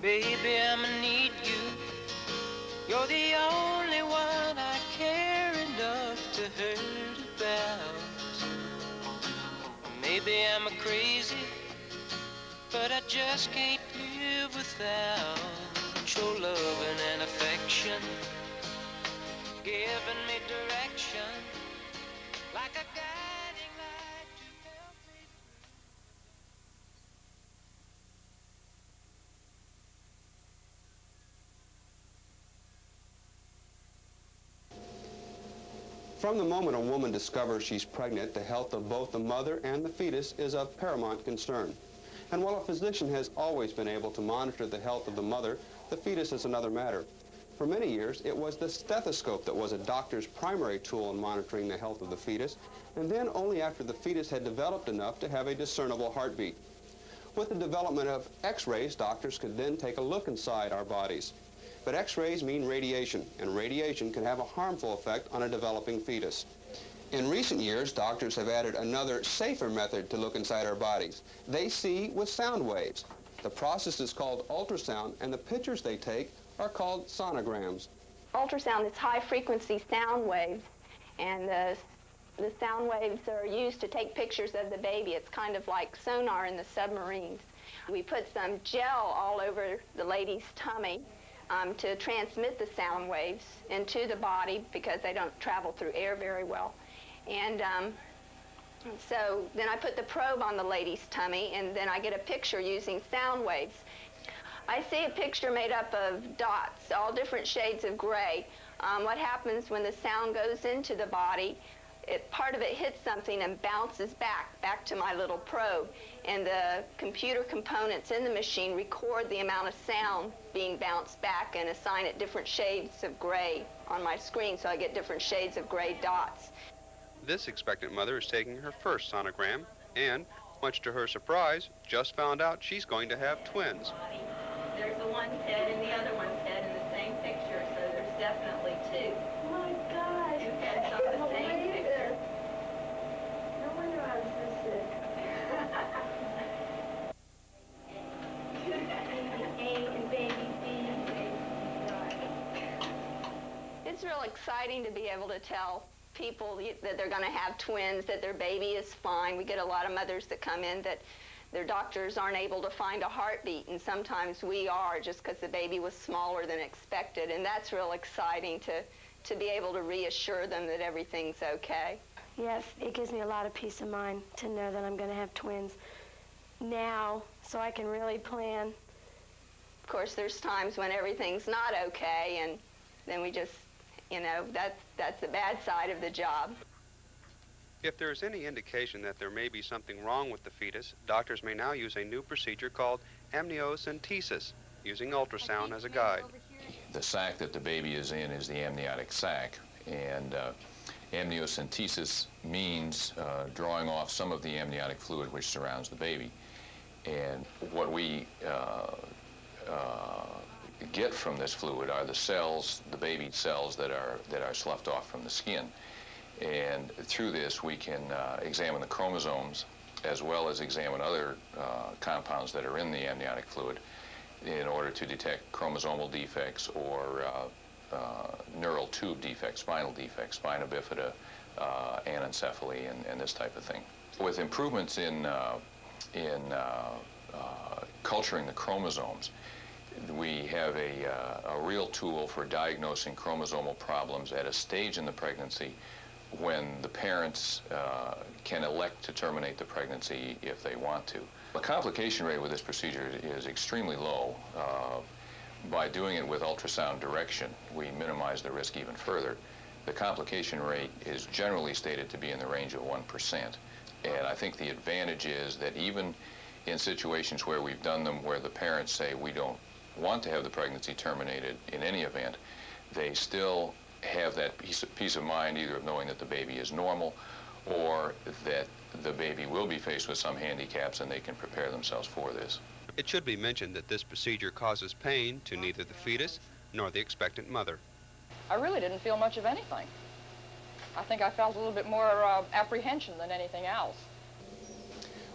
Baby, I'ma need you. You're the only one I care enough to hurt about. Maybe I'm a crazy, but I just can't live without your loving and affection, giving me direction like a guiding light to help me through. From the moment a woman discovers she's pregnant, the health of both the mother and the fetus is of paramount concern. And while a physician has always been able to monitor the health of the mother, the fetus is another matter. For many years, it was the stethoscope that was a doctor's primary tool in monitoring the health of the fetus, and then only after the fetus had developed enough to have a discernible heartbeat. With the development of X-rays, doctors could then take a look inside our bodies. But X-rays mean radiation, and radiation can have a harmful effect on a developing fetus. In recent years, doctors have added another, safer method to look inside our bodies. They see with sound waves. The process is called ultrasound, and the pictures they take are called sonograms. Ultrasound is high-frequency sound waves, and the sound waves are used to take pictures of the baby. It's kind of like sonar in the submarines. We put some gel all over the lady's tummy to transmit the sound waves into the body because they don't travel through air very well. And so then I put the probe on the lady's tummy, and then I get a picture using sound waves. I see a picture made up of dots, all different shades of gray. What happens when the sound goes into the body, part of it hits something and bounces back to my little probe. And the computer components in the machine record the amount of sound being bounced back and assign it different shades of gray on my screen, so I get different shades of gray dots. This expectant mother is taking her first sonogram and, much to her surprise, just found out she's going to have twins. There's the one's head and the other one's head in the same picture, so there's definitely two. Oh my God! Two heads on the same picture. No wonder I was so sick. Baby A and baby B. It's real exciting to be able to tell people that they're going to have twins, that their baby is fine. We get a lot of mothers that come in that their doctors aren't able to find a heartbeat, and sometimes we are, just because the baby was smaller than expected. And that's real exciting to be able to reassure them that everything's okay. Yes, it gives me a lot of peace of mind to know that I'm going to have twins now, so I can really plan. Of course, there's times when everything's not okay, and then we just, you know, that's the bad side of the job. If there is any indication that there may be something wrong with the fetus, doctors may now use a new procedure called amniocentesis, using ultrasound as a guide. The sac that the baby is in is the amniotic sac, and amniocentesis means drawing off some of the amniotic fluid which surrounds the baby. And what we get from this fluid are the cells, the baby cells that are sloughed off from the skin. And through this we can examine the chromosomes as well as examine other compounds that are in the amniotic fluid in order to detect chromosomal defects or neural tube defects, spinal defects, spina bifida, anencephaly, and this type of thing. With improvements in culturing the chromosomes, we have a real tool for diagnosing chromosomal problems at a stage in the pregnancy when the parents can elect to terminate the pregnancy if they want to. The complication rate with this procedure is extremely low. By doing it with ultrasound direction, we minimize the risk even further. The complication rate is generally stated to be in the range of 1%. And I think the advantage is that even in situations where we've done them where the parents say we don't want to have the pregnancy terminated in any event, they still have that peace of mind either of knowing that the baby is normal or that the baby will be faced with some handicaps and they can prepare themselves for this. It should be mentioned that this procedure causes pain to neither the fetus nor the expectant mother. I really didn't feel much of anything. I think I felt a little bit more apprehension than anything else.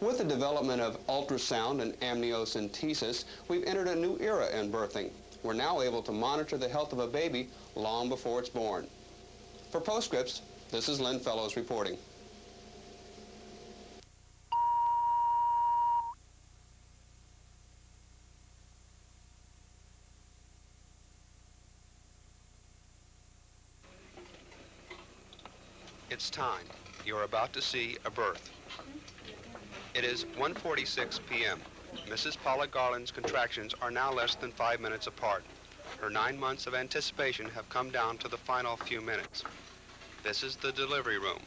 With the development of ultrasound and amniocentesis, we've entered a new era in birthing. We're now able to monitor the health of a baby long before it's born. For Postscripts, this is Lynn Fellows reporting. It's time. You're about to see a birth. It is 1:46 p.m. Mrs. Paula Garland's contractions are now less than 5 minutes apart. Her 9 months of anticipation have come down to the final few minutes. This is the delivery room.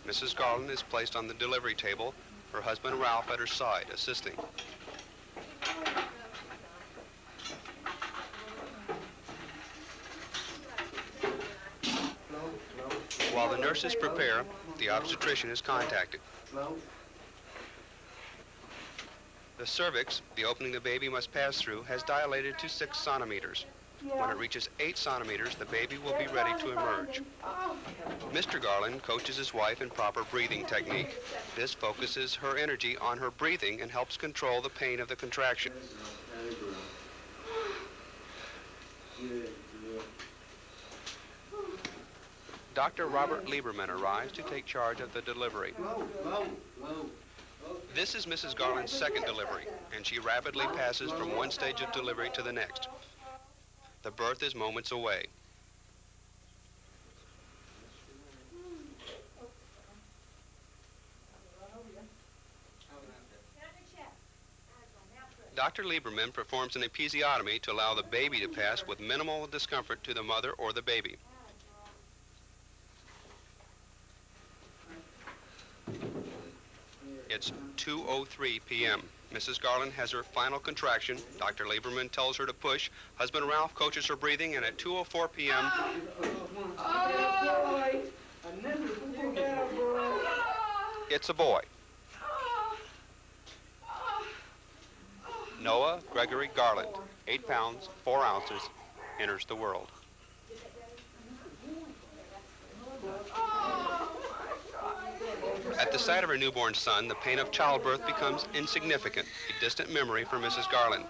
Mrs. Garland is placed on the delivery table, her husband Ralph at her side, assisting. While the nurses prepare, the obstetrician is contacted. The cervix, the opening the baby must pass through, has dilated to 6 centimeters. When it reaches 8 centimeters, the baby will be ready to emerge. Mr. Garland coaches his wife in proper breathing technique. This focuses her energy on her breathing and helps control the pain of the contraction. Dr. Robert Lieberman arrives to take charge of the delivery. This is Mrs. Garland's second delivery, and she rapidly passes from one stage of delivery to the next. The birth is moments away. Dr. Lieberman performs an episiotomy to allow the baby to pass with minimal discomfort to the mother or the baby. It's 2:03 p.m. Mrs. Garland has her final contraction. Dr. Lieberman tells her to push. Husband Ralph coaches her breathing, and at 2:04 p.m., it's a boy. Noah Gregory Garland, 8 pounds, 4 ounces, enters the world. At the sight of her newborn son, the pain of childbirth becomes insignificant, a distant memory for Mrs. Garland.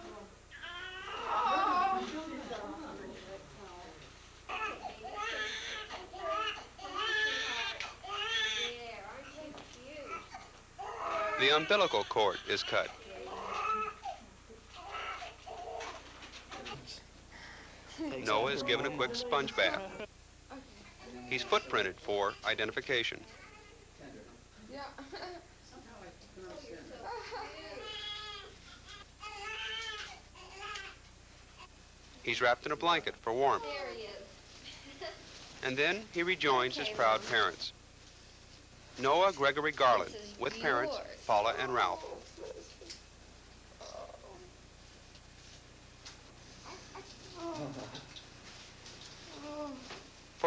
The umbilical cord is cut. Noah is given a quick sponge bath. He's footprinted for identification. He's wrapped in a blanket for warmth. And then he rejoins his proud parents. Noah Gregory Garland, with parents Paula and Ralph.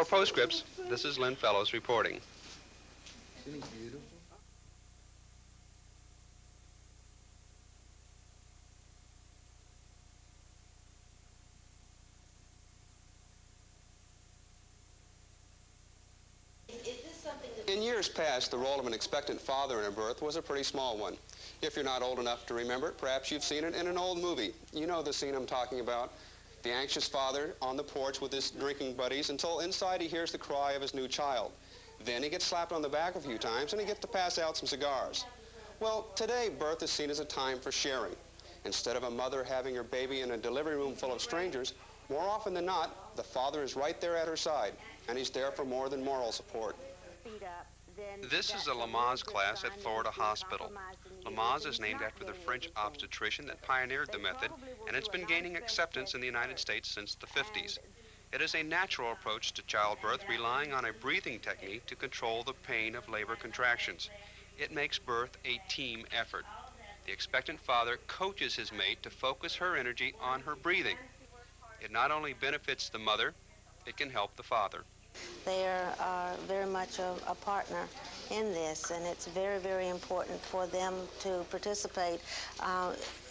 For Postscripts, this is Lynn Fellows reporting. Isn't he beautiful? In years past, the role of an expectant father in a birth was a pretty small one. If you're not old enough to remember it, perhaps you've seen it in an old movie. You know the scene I'm talking about. The anxious father on the porch with his drinking buddies until inside he hears the cry of his new child. Then he gets slapped on the back a few times and he gets to pass out some cigars. Well, today, birth is seen as a time for sharing. Instead of a mother having her baby in a delivery room full of strangers, more often than not, the father is right there at her side, and he's there for more than moral support. This is a Lamaze class at Florida Hospital. Lamaze is named after the French obstetrician that pioneered the method, and it's been gaining acceptance in the United States since the 50s. It is a natural approach to childbirth, relying on a breathing technique to control the pain of labor contractions. It makes birth a team effort. The expectant father coaches his mate to focus her energy on her breathing. It not only benefits the mother, it can help the father. They are very much a partner in this, and it's very, very important for them to participate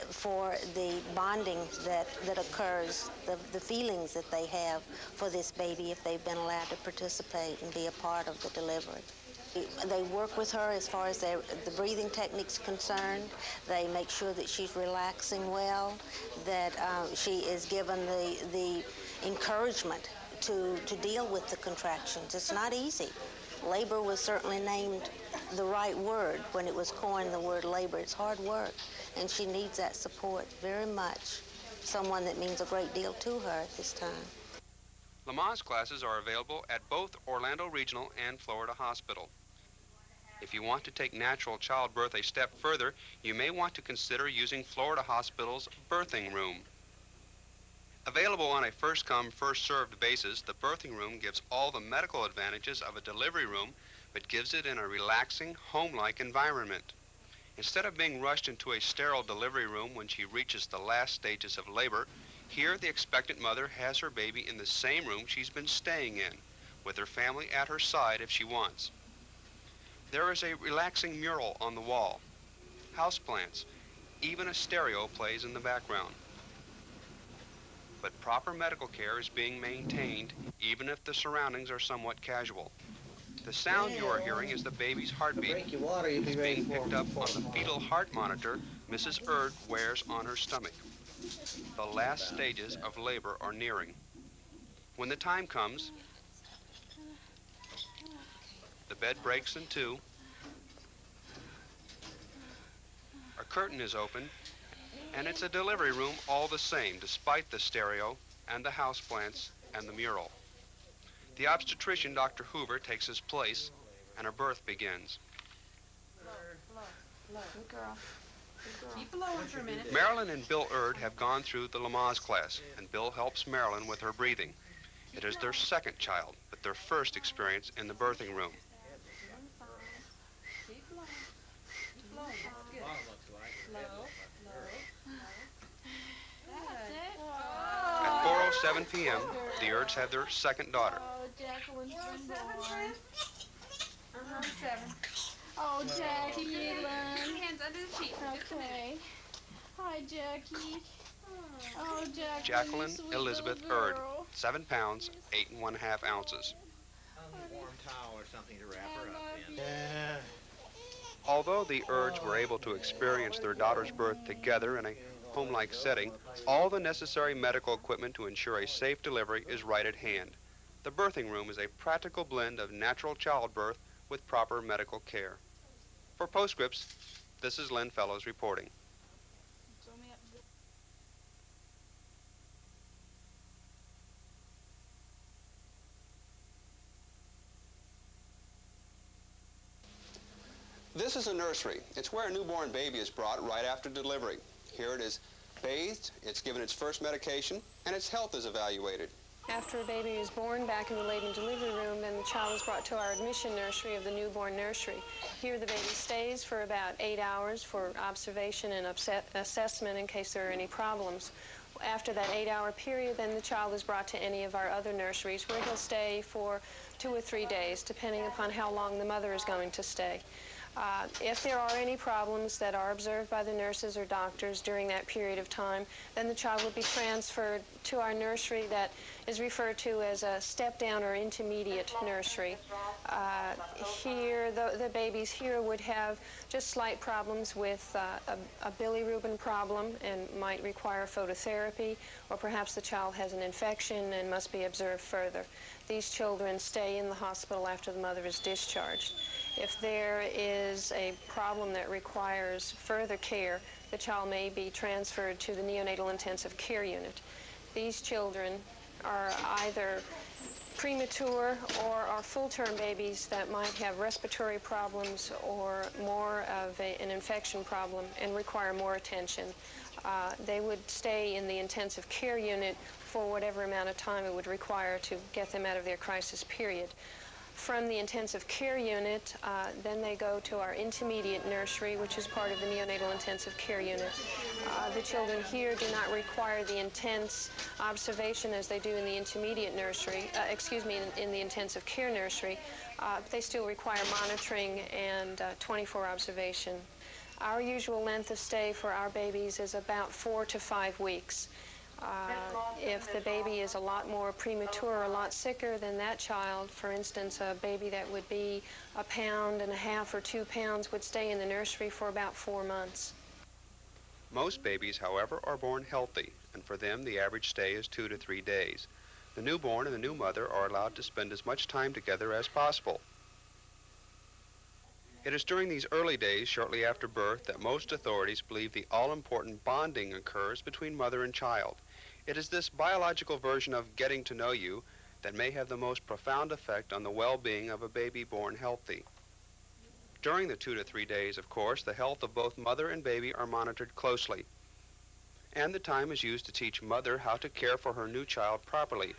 for the bonding that occurs, the feelings that they have for this baby if they've been allowed to participate and be a part of the delivery. They work with her as far as the breathing technique's concerned. They make sure that she's relaxing well, that she is given the encouragement to deal with the contractions. It's not easy. Labor was certainly named the right word when it was coined, the word labor. It's hard work, and she needs that support very much, someone that means a great deal to her at this time. Lamaze classes are available at both Orlando Regional and Florida Hospital. If you want to take natural childbirth a step further, you may want to consider using Florida Hospital's birthing room. Available on a first-come, first-served basis, the birthing room gives all the medical advantages of a delivery room, but gives it in a relaxing, home-like environment. Instead of being rushed into a sterile delivery room when she reaches the last stages of labor, here the expectant mother has her baby in the same room she's been staying in, with her family at her side if she wants. There is a relaxing mural on the wall, houseplants, even a stereo plays in the background. But proper medical care is being maintained, even if the surroundings are somewhat casual. The sound you are hearing is the baby's heartbeat. It's being picked up on the fetal heart monitor Mrs. Erd wears on her stomach. The last stages of labor are nearing. When the time comes, the bed breaks in two, a curtain is opened, and it's a delivery room all the same, despite the stereo and the houseplants and the mural. The obstetrician, Dr. Hoover, takes his place, and her birth begins. Good girl. Keep low for a minute. Marilyn and Bill Erd have gone through the Lamaze class, and Bill helps Marilyn with her breathing. It is their second child, but their first experience in the birthing room. Keep low. Keep low. That's good. Low. At 4:07 p.m., the Erds have their second daughter. Oh, Jacqueline's been born. 7. Oh, Jackie, Keep hands under the sheet. Okay. Hi, Jackie. Oh, Jacqueline you sweet Elizabeth little Erd, girl. 7 pounds, 8 1/2 ounces. A warm towel or something to wrap her up in. Although the Erds were able to experience their daughter's birth together in a home-like setting, all the necessary medical equipment to ensure a safe delivery is right at hand. The birthing room is a practical blend of natural childbirth with proper medical care. For Postscripts, this is Lynn Fellows reporting. This is a nursery. It's where a newborn baby is brought right after delivery. Here it is bathed, it's given its first medication, and its health is evaluated. After a baby is born back in the latent delivery room, then the child is brought to our admission nursery of the newborn nursery. Here the baby stays for about 8 hours for observation and assessment in case there are any problems. After that 8-hour period, then the child is brought to any of our other nurseries where he'll stay for 2 or 3 days, depending upon how long the mother is going to stay. If there are any problems that are observed by the nurses or doctors during that period of time, then the child would be transferred to our nursery that is referred to as a step-down or intermediate nursery. Here, the babies here would have just slight problems with a bilirubin problem and might require phototherapy, or perhaps the child has an infection and must be observed further. These children stay in the hospital after the mother is discharged. If there is a problem that requires further care, the child may be transferred to the neonatal intensive care unit. These children are either premature or are full-term babies that might have respiratory problems or more of an infection problem and require more attention. They would stay in the intensive care unit for whatever amount of time it would require to get them out of their crisis period. From the intensive care unit, then they go to our intermediate nursery, which is part of the neonatal intensive care unit. The children here do not require the intense observation as they do in the intermediate nursery, in the intensive care nursery. They still require monitoring and 24 observation. Our usual length of stay for our babies is about 4 to 5 weeks. If the baby is a lot more premature or a lot sicker than that child, for instance, a baby that would be 1.5 pounds or 2 pounds would stay in the nursery for about 4 months. Most babies, however, are born healthy, and for them the average stay is 2 to 3 days. The newborn and the new mother are allowed to spend as much time together as possible. It is during these early days, shortly after birth, that most authorities believe the all-important bonding occurs between mother and child. It is this biological version of getting to know you that may have the most profound effect on the well-being of a baby born healthy. During the 2 to 3 days, of course, the health of both mother and baby are monitored closely, and the time is used to teach mother how to care for her new child properly.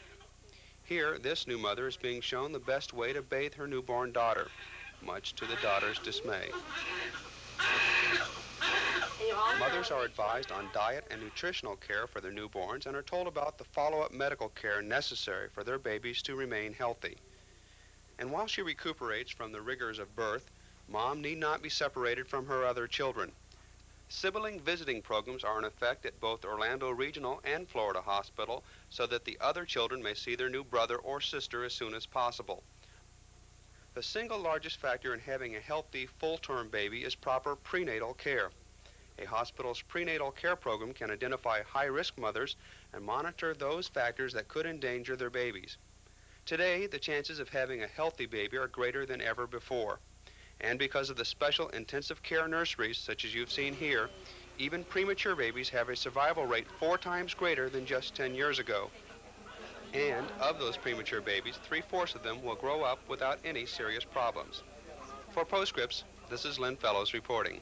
Here, this new mother is being shown the best way to bathe her newborn daughter, much to the daughter's dismay. Mothers are advised on diet and nutritional care for their newborns and are told about the follow-up medical care necessary for their babies to remain healthy. And while she recuperates from the rigors of birth, Mom need not be separated from her other children. Sibling visiting programs are in effect at both Orlando Regional and Florida Hospital so that the other children may see their new brother or sister as soon as possible. The single largest factor in having a healthy, full-term baby is proper prenatal care. A hospital's prenatal care program can identify high-risk mothers and monitor those factors that could endanger their babies. Today, the chances of having a healthy baby are greater than ever before. And because of the special intensive care nurseries, such as you've seen here, even premature babies have a survival rate 4 times greater than just 10 years ago. And of those premature babies, 3/4 of them will grow up without any serious problems. For Postscripts, this is Lynn Fellows reporting.